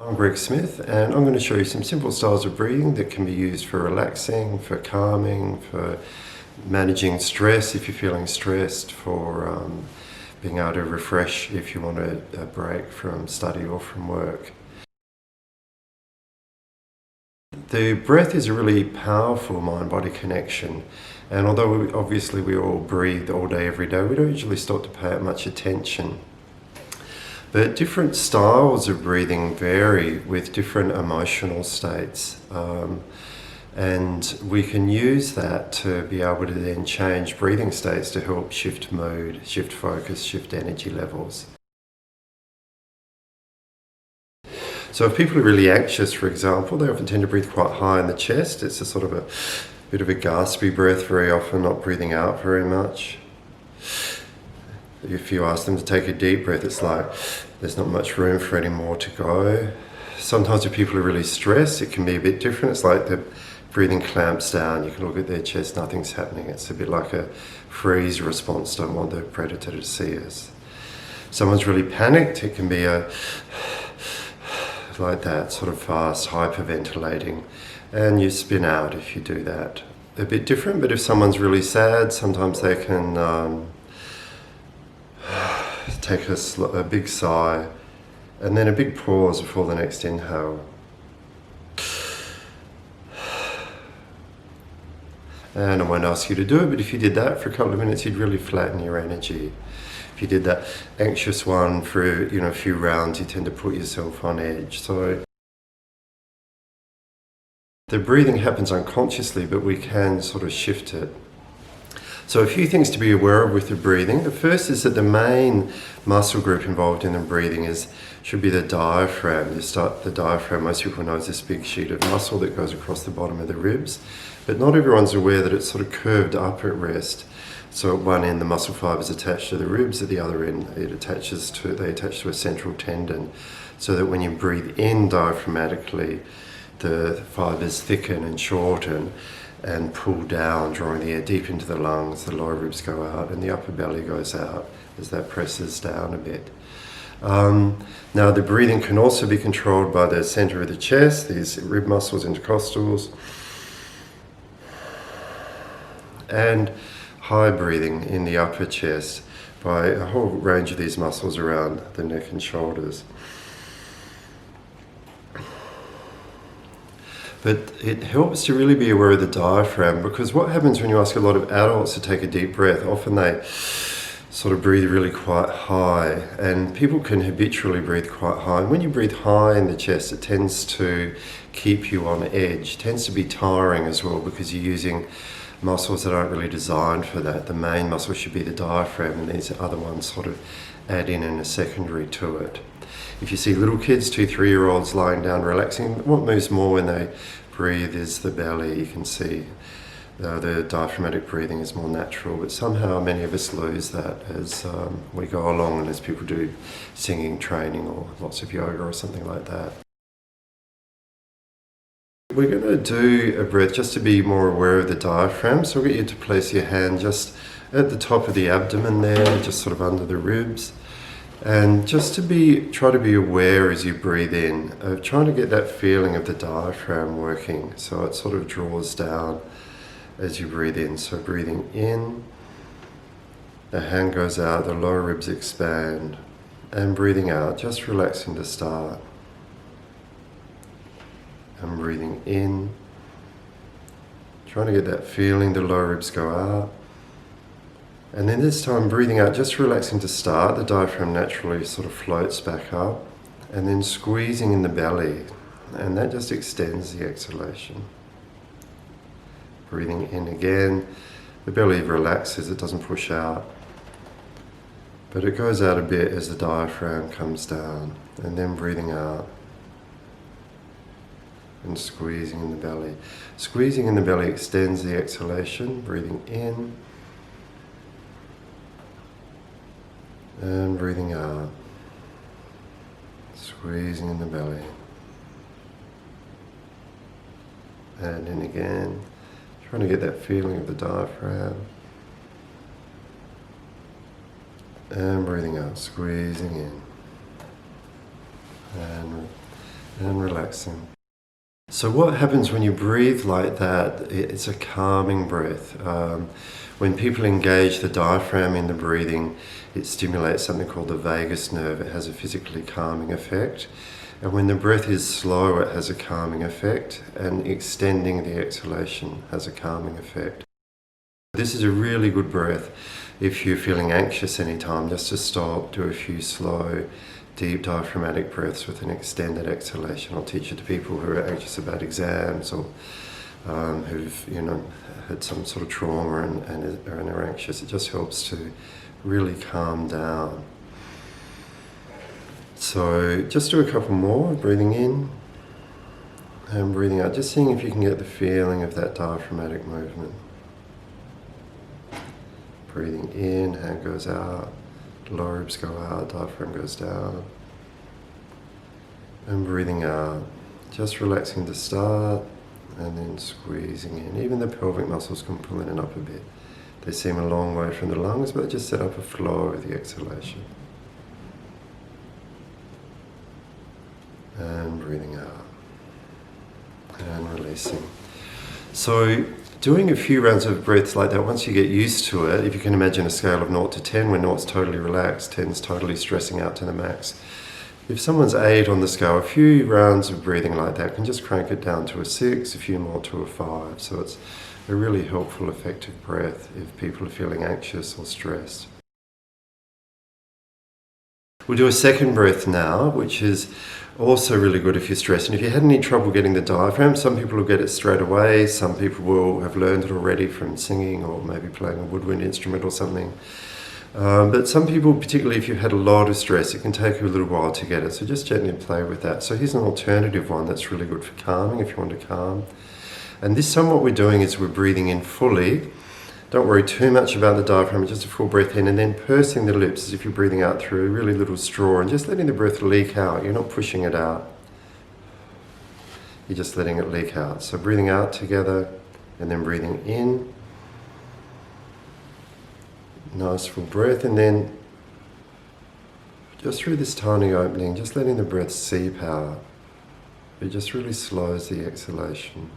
I'm Greg Smith, and I'm going to show you some simple styles of breathing that can be used for relaxing, for calming, for managing stress if you're feeling stressed, for being able to refresh if you want a break from study or from work. The breath is a really powerful mind-body connection, and although obviously we all breathe all day, every day, we don't usually stop to pay it much attention. But different styles of breathing vary with different emotional states. And we can use that to be able to then change breathing states to help shift mood, shift focus, shift energy levels. So if people are really anxious, for example, they often tend to breathe quite high in the chest. It's a sort of a bit of a gaspy breath very often, not breathing out very much. If you ask them to take a deep breath, it's like there's not much room for any more to go. Sometimes if people are really stressed, it can be a bit different. It's like the breathing clamps down. You can look at their chest, nothing's happening. It's a bit like a freeze response, don't want the predator to see us. Someone's really panicked, it can be like that, sort of fast, hyperventilating, and you spin out if you do that. A bit different, but if someone's really sad, sometimes they can take a big sigh and then a big pause before the next inhale. And I won't ask you to do it, but if you did that for a couple of minutes, you'd really flatten your energy. If you did that anxious one for a few rounds, you tend to put yourself on edge. So the breathing happens unconsciously, but we can sort of shift it. So a few things to be aware of with the breathing. The first is that the main muscle group involved in the breathing should be the diaphragm. The diaphragm, most people know, is this big sheet of muscle that goes across the bottom of the ribs, but not everyone's aware that it's sort of curved up at rest. So at one end the muscle fibre is attached to the ribs, at the other end they attach to a central tendon, so that when you breathe in diaphragmatically, the fibres thicken and shorten and pull down, drawing the air deep into the lungs. The lower ribs go out and the upper belly goes out as that presses down a bit. Now the breathing can also be controlled by the center of the chest, these rib muscles, intercostals, and high breathing in the upper chest by a whole range of these muscles around the neck and shoulders. But it helps to really be aware of the diaphragm, because what happens when you ask a lot of adults to take a deep breath, often they sort of breathe really quite high, and people can habitually breathe quite high. And when you breathe high in the chest, it tends to keep you on edge. It tends to be tiring as well, because you're using muscles that aren't really designed for that. The main muscle should be the diaphragm, and these other ones sort of add in a secondary to it. If you see little kids, 2-3-year-olds lying down relaxing, what moves more when they breathe is the belly. You can see the diaphragmatic breathing is more natural, but somehow many of us lose that as we go along and as people do singing training or lots of yoga or something like that. We're going to do a breath just to be more aware of the diaphragm. So we'll get you to place your hand just at the top of the abdomen there, just sort of under the ribs. And just to try to be aware as you breathe in, of trying to get that feeling of the diaphragm working. So it sort of draws down as you breathe in. So breathing in, the hand goes out, the lower ribs expand, and breathing out, just relaxing to start. And breathing in, trying to get that feeling, the lower ribs go out. And then this time breathing out, just relaxing to start. The diaphragm naturally sort of floats back up, and then squeezing in the belly, and that just extends the exhalation. Breathing in again, the belly relaxes, it doesn't push out, but it goes out a bit as the diaphragm comes down. And then breathing out and squeezing in the belly. Squeezing in the belly extends the exhalation. Breathing in and breathing out, squeezing in the belly, and in again, trying to get that feeling of the diaphragm, and breathing out, squeezing in, and and relaxing. So what happens when you breathe like that? It's a calming breath. When people engage the diaphragm in the breathing, it stimulates something called the vagus nerve. It has a physically calming effect. And when the breath is slow, it has a calming effect, and extending the exhalation has a calming effect. This is a really good breath if you're feeling anxious anytime, just to stop, do a few slow, deep diaphragmatic breaths with an extended exhalation. I'll teach it to people who are anxious about exams or who've had some sort of trauma and are anxious. It just helps to really calm down. So just do a couple more, breathing in and breathing out, just seeing if you can get the feeling of that diaphragmatic movement. Breathing in, hand goes out, lower ribs go out, diaphragm goes down. And breathing out, just relaxing to start and then squeezing in. Even the pelvic muscles can pull in and up a bit. They seem a long way from the lungs, but just set up a flow with the exhalation. And breathing out and releasing. So doing a few rounds of breaths like that, once you get used to it, if you can imagine a scale of 0 to 10, where 0 is totally relaxed, 10 is totally stressing out to the max. If someone's 8 on the scale, a few rounds of breathing like that can just crank it down to a 6, a few more to a 5. So it's a really helpful, effective breath if people are feeling anxious or stressed. We'll do a second breath now, which is also really good if you're stressed. And if you had any trouble getting the diaphragm, some people will get it straight away. Some people will have learned it already from singing or maybe playing a woodwind instrument or something. But some people, particularly if you've had a lot of stress, it can take you a little while to get it. So just gently play with that. So here's an alternative one that's really good for calming if you want to calm. And this time what we're doing is we're breathing in fully. Don't worry too much about the diaphragm, just a full breath in, and then pursing the lips as if you're breathing out through a really little straw and just letting the breath leak out. You're not pushing it out. You're just letting it leak out. So breathing out together and then breathing in. Nice full breath, and then just through this tiny opening, just letting the breath seep out. It just really slows the exhalation.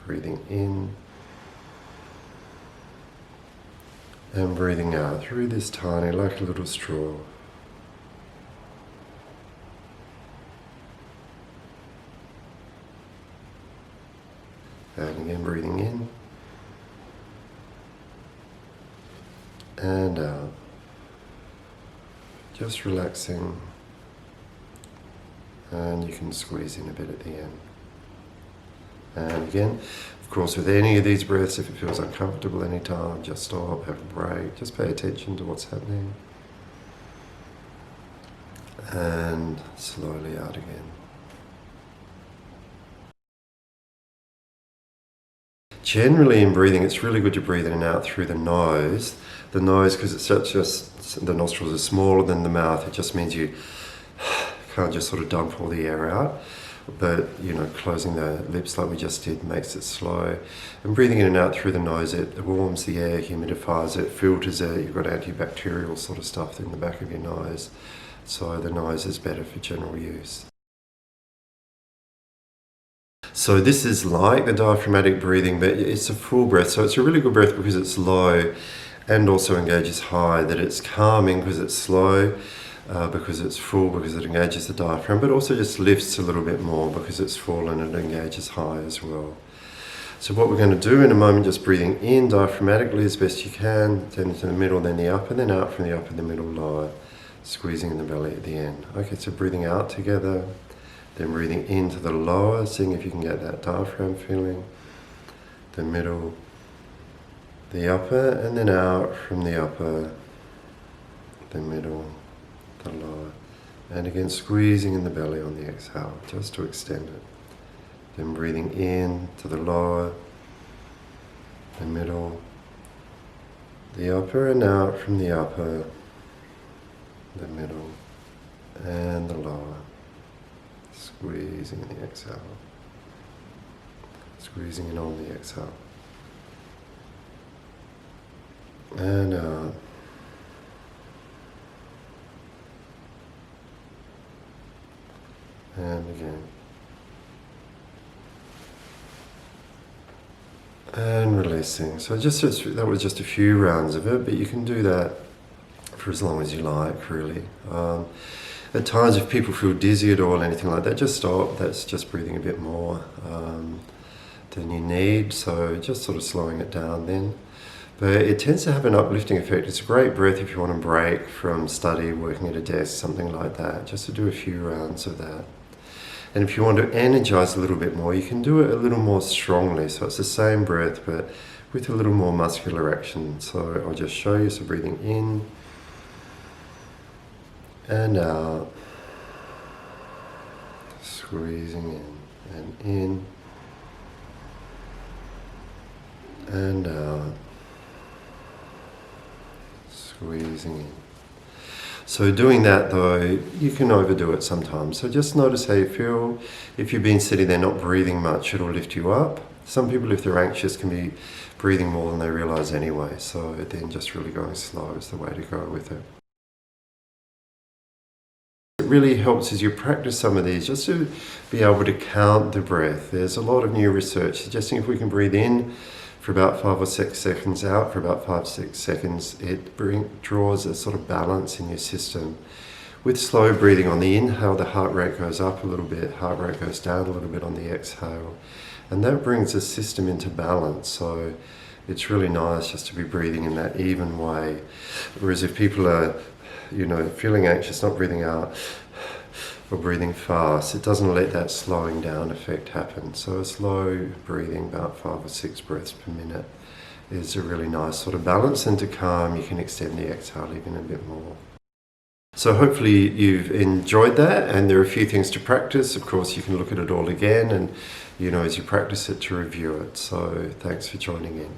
Breathing in. And breathing out through this tiny, like a little straw. And again, breathing in. And out. Just relaxing. And you can squeeze in a bit at the end. And again, of course, with any of these breaths, if it feels uncomfortable anytime, just stop, have a break, just pay attention to what's happening. And slowly out again. Generally in breathing, it's really good to breathe in and out through the nose. The nose, because it's the nostrils are smaller than the mouth, it just means you can't just sort of dump all the air out. But, closing the lips like we just did makes it slow. And breathing in and out through the nose, it warms the air, humidifies it, filters it. You've got antibacterial sort of stuff in the back of your nose. So the nose is better for general use. So this is like the diaphragmatic breathing, but it's a full breath. So it's a really good breath because it's low and also engages high, that it's calming because it's slow. Because it's full, because it engages the diaphragm, but also just lifts a little bit more because it's full and it engages high as well. So what we're going to do in a moment, just breathing in diaphragmatically as best you can, then into the middle, then the upper, then out from the upper, the middle, lower, squeezing in the belly at the end. Okay, so breathing out together, then breathing into the lower, seeing if you can get that diaphragm feeling, the middle, the upper, and then out from the upper, the middle, the lower, and again squeezing in the belly on the exhale just to extend it. Then breathing in to the lower, the middle, the upper, and out from the upper, the middle, and the lower. Squeezing in the exhale, squeezing in on the exhale, and out. and again. And releasing. So that was just a few rounds of it, but you can do that for as long as you like, really. At times, if people feel dizzy at all, anything like that, just stop. That's just breathing a bit more than you need. So just sort of slowing it down then. But it tends to have an uplifting effect. It's a great breath if you want to break from study, working at a desk, something like that, just to do a few rounds of that. And if you want to energize a little bit more, you can do it a little more strongly. So it's the same breath, but with a little more muscular action. So I'll just show you. So breathing in and out, squeezing in and in and out, squeezing in. So doing that though, you can overdo it sometimes. So just notice how you feel. If you've been sitting there not breathing much, it'll lift you up. Some people, if they're anxious, can be breathing more than they realize anyway. So then just really going slow is the way to go with it. It really helps as you practice some of these, just to be able to count the breath. There's a lot of new research suggesting if we can breathe in for about 5 or 6 seconds, out for about 5 or 6 seconds, it draws a sort of balance in your system. With slow breathing, on the inhale, the heart rate goes up a little bit, heart rate goes down a little bit on the exhale, and that brings the system into balance. So it's really nice just to be breathing in that even way. Whereas if people are, feeling anxious, not breathing out, or breathing fast, it doesn't let that slowing down effect happen. So a slow breathing, about 5 or 6 breaths per minute, is a really nice sort of balance. And to calm, you can extend the exhale even a bit more. So hopefully you've enjoyed that, and there are a few things to practice. Of course, you can look at it all again and, as you practice it, to review it. So thanks for joining in.